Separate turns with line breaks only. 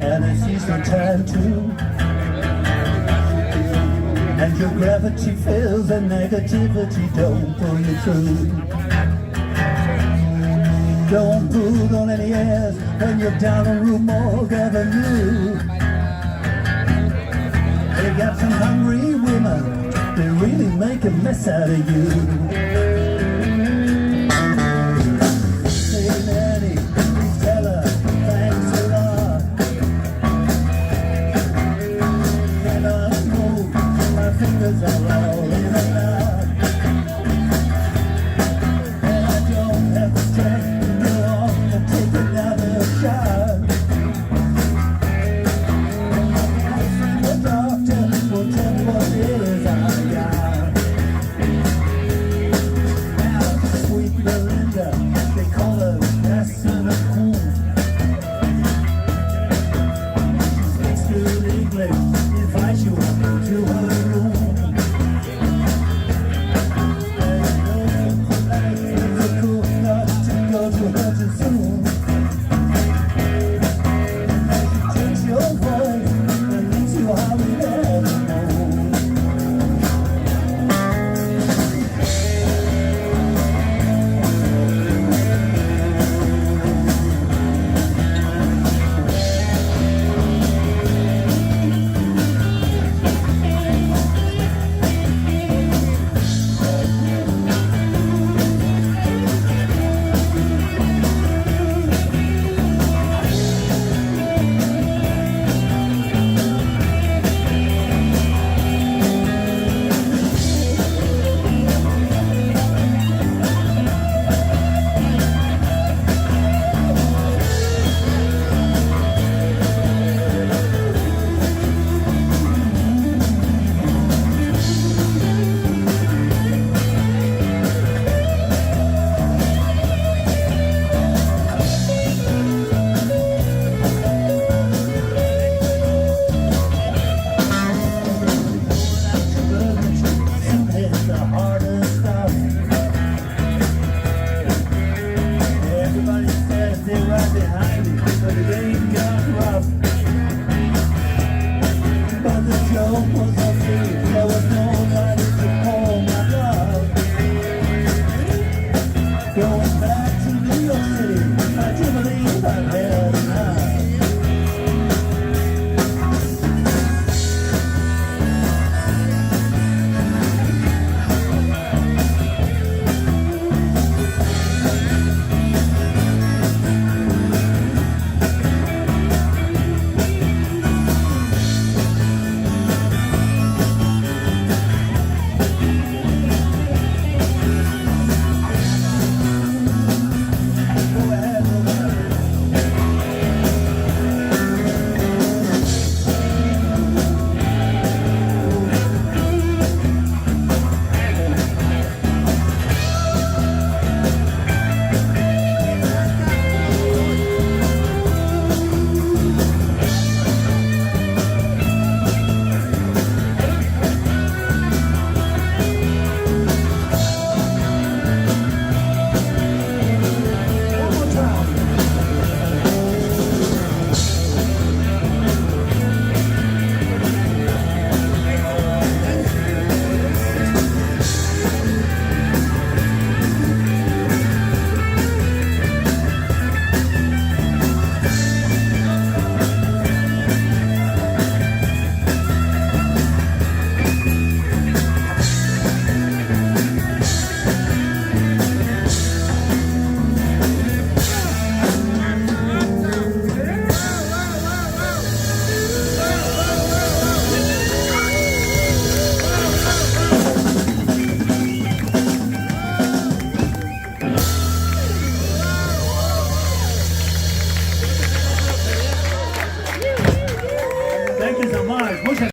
and it sees no time to. And your gravity fails and negativity don't pull you through. Don't put on any airs when you're down on Rue Morgue Avenue. They got some hungry women, they really make a mess out of you. Say Nanny, please tell her, thanks a lot. Cannot move, my fingers are all in a knot. And I don't have the strength to go on and take another shot. The doctor will tell me what it is I got. Now, sweet Belinda, they call her Nasser Cool. She speaks good English.